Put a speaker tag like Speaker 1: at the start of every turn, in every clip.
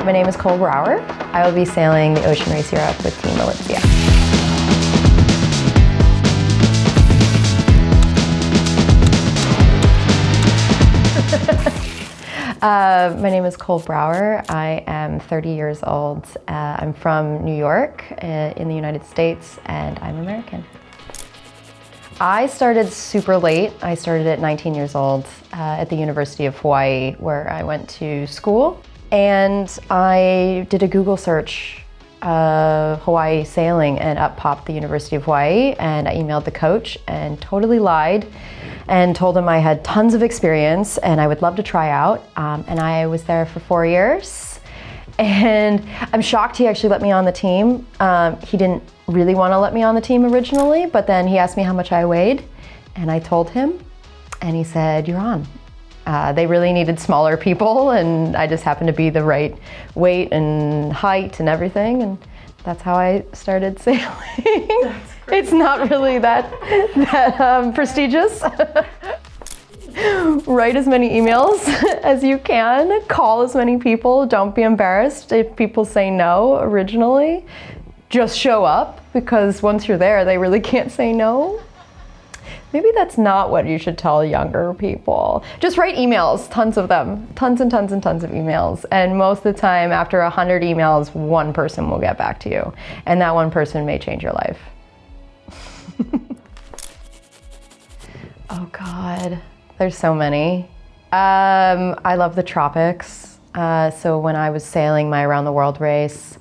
Speaker 1: My name is Brauer. I will be sailing the Ocean Race Europe with Team Malizia. My name is Brauer. I am 30 years old. I'm from New York in the United States, and I'm American. I started super late. I started at 19 years old at the University of Hawaii, where I went to school. And I did a Google search, Hawaii sailing, and up popped the University of Hawaii, and I emailed the coach and totally lied and told him I had tons of experience and I would love to try out. And I was there for 4 years. And I'm shocked he actually let me on the team. He didn't really want to let me on the team originally, but then he asked me how much I weighed, and I told him, and he said, "You're on." They really needed smaller people, and I just happened to be the right weight and height and everything, and that's how I started sailing. It's not really that prestigious. Write as many emails as you can, call as many people, don't be embarrassed if people say no originally. Just show up, because once you're there, they really can't say no. Maybe that's not what you should tell younger people. Just write emails, tons of them, tons and tons and tons of emails. And most of the time, after 100 emails, one person will get back to you. And that one person may change your life. Oh God, there's so many. I love the tropics. So when I was sailing my Around the World race,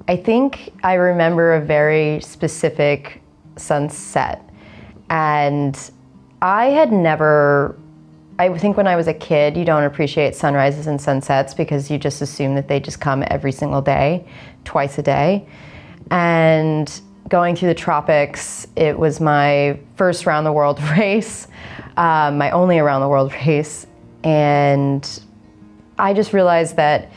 Speaker 1: I think I remember a very specific sunset. And I think when I was a kid, you don't appreciate sunrises and sunsets because you just assume that they just come every single day, twice a day. And going through the tropics, it was my first Around the World race, my only Around the World race. And I just realized that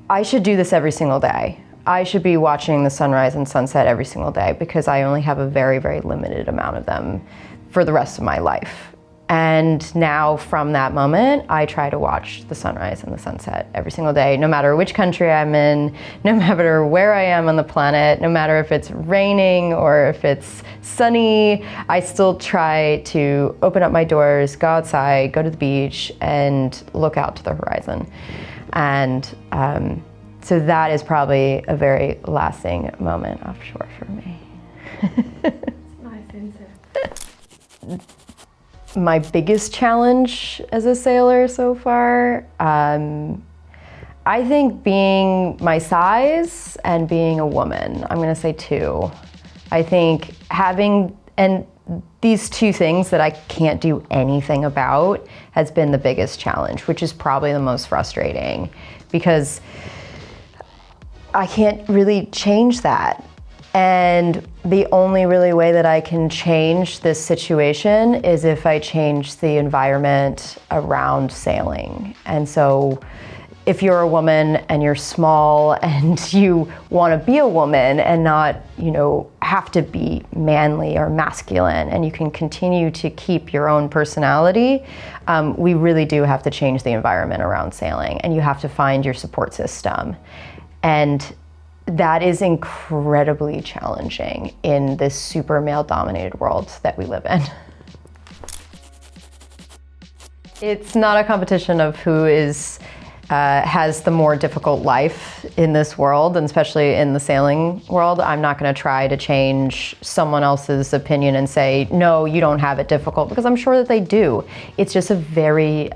Speaker 1: I should do this every single day. I should be watching the sunrise and sunset every single day because I only have a very, very limited amount of them for the rest of my life. And now from that moment, I try to watch the sunrise and the sunset every single day, no matter which country I'm in, no matter where I am on the planet, no matter if it's raining or if it's sunny, I still try to open up my doors, go outside, go to the beach, and look out to the horizon. And so that is probably a very lasting moment offshore for me.
Speaker 2: Nice answer.
Speaker 1: My biggest challenge as a sailor so far, I think being my size and being a woman. I'm gonna say two. I think and these two things that I can't do anything about has been the biggest challenge, which is probably the most frustrating because I can't really change that. And the only really way that I can change this situation is if I change the environment around sailing. And so if you're a woman and you're small and you want to be a woman and not, have to be manly or masculine, and you can continue to keep your own personality, we really do have to change the environment around sailing, and you have to find your support system. And that is incredibly challenging in this super male-dominated world that we live in. It's not a competition of who has the more difficult life in this world, and especially in the sailing world. I'm not going to try to change someone else's opinion and say, no, you don't have it difficult, because I'm sure that they do. It's just a very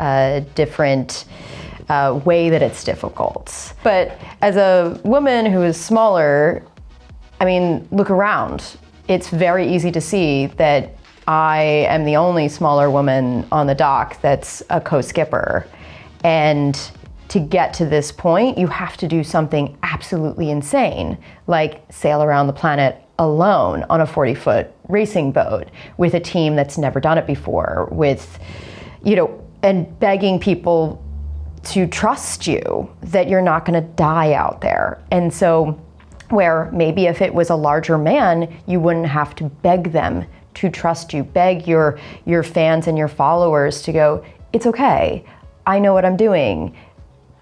Speaker 1: different way that it's difficult. But as a woman who is smaller, look around. It's very easy to see that I am the only smaller woman on the dock that's a co-skipper. And to get to this point, you have to do something absolutely insane, like sail around the planet alone on a 40-foot racing boat with a team that's never done it before, and begging people to trust you that you're not going to die out there. And so where maybe if it was a larger man, you wouldn't have to beg them to trust you, beg your fans and your followers to go, it's okay, I know what I'm doing.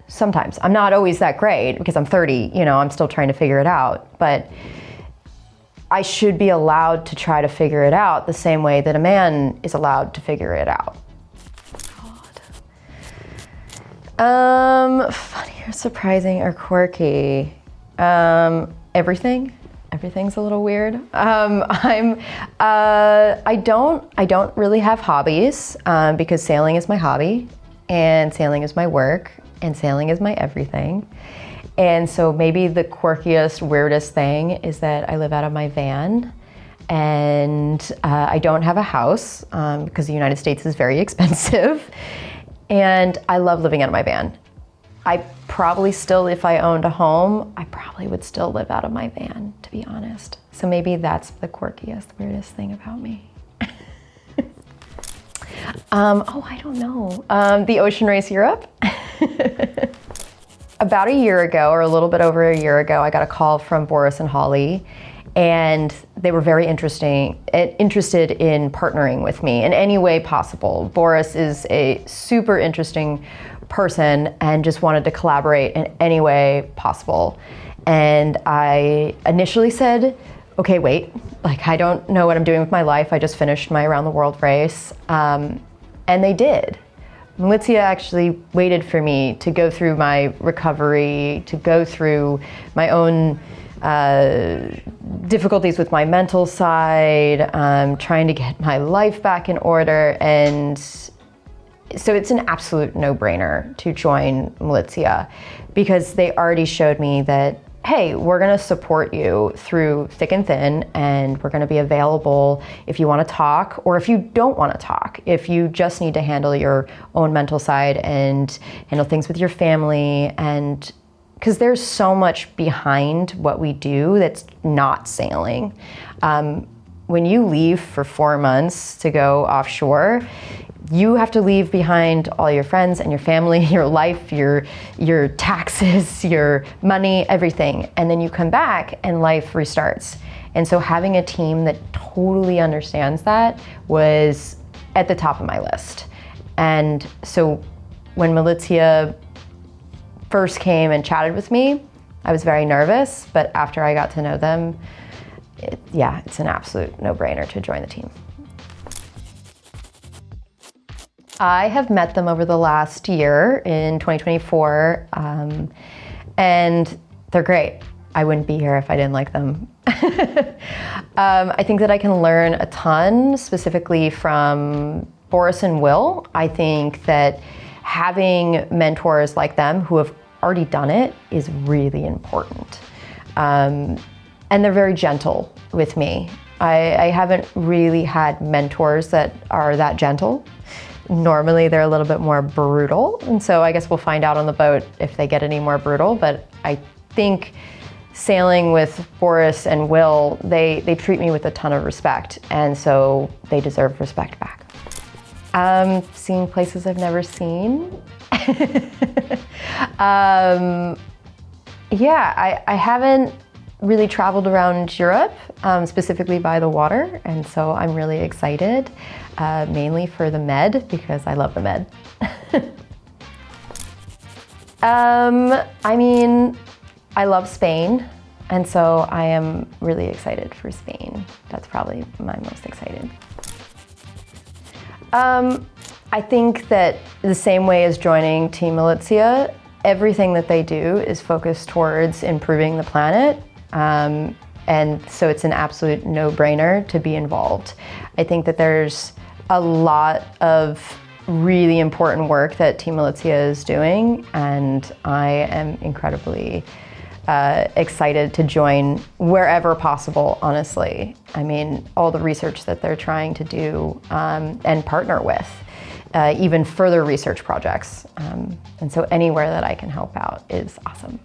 Speaker 1: Sometimes. I'm not always that great because I'm 30, you know, I'm still trying to figure it out, but I should be allowed to try to figure it out the same way that a man is allowed to figure it out. Funny or surprising or quirky? Everything. Everything's a little weird. I don't really have hobbies because sailing is my hobby and sailing is my work and sailing is my everything. And so maybe the quirkiest, weirdest thing is that I live out of my van and I don't have a house because the United States is very expensive. And I love living out of my van. I probably still, if I owned a home, I probably would still live out of my van, to be honest. So maybe that's the quirkiest, weirdest thing about me. I don't know. The Ocean Race Europe. About a year ago, or a little bit over a year ago, I got a call from Boris and Holly, and they were very interested in partnering with me in any way possible. Boris is a super interesting person and just wanted to collaborate in any way possible. And I initially said, okay, wait, like I don't know what I'm doing with my life. I just finished my around the world race. And they did. Malizia actually waited for me to go through my recovery, to go through my own difficulties with my mental side, trying to get my life back in order. And so it's an absolute no-brainer to join Malizia because they already showed me that, hey, we're gonna support you through thick and thin, and we're gonna be available if you wanna talk or if you don't wanna talk, if you just need to handle your own mental side and handle things with your family. And because there's so much behind what we do that's not sailing. When you leave for 4 months to go offshore, you have to leave behind all your friends and your family, your life, your taxes, your money, everything. And then you come back and life restarts. And so having a team that totally understands that was at the top of my list. And so when Malizia first came and chatted with me, I was very nervous, but after I got to know them, it's an absolute no-brainer to join the team. I have met them over the last year in 2024, and they're great. I wouldn't be here if I didn't like them. I think that I can learn a ton, specifically from Boris and Will. I think that having mentors like them who have already done it is really important. And they're very gentle with me. I haven't really had mentors that are that gentle. Normally they're a little bit more brutal, and so I guess we'll find out on the boat if they get any more brutal, but I think sailing with Boris and Will, they treat me with a ton of respect, and so they deserve respect back. Seeing places I've never seen. I haven't really traveled around Europe, specifically by the water, and so I'm really excited, mainly for the Med, because I love the Med. I love Spain, and so I am really excited for Spain. That's probably my most excited. I think that the same way as joining Team Malizia, everything that they do is focused towards improving the planet. And so it's an absolute no-brainer to be involved. I think that there's a lot of really important work that Team Malizia is doing, and I am incredibly excited to join wherever possible, honestly. I mean, all the research that they're trying to do and partner with, even further research projects. And so anywhere that I can help out is awesome.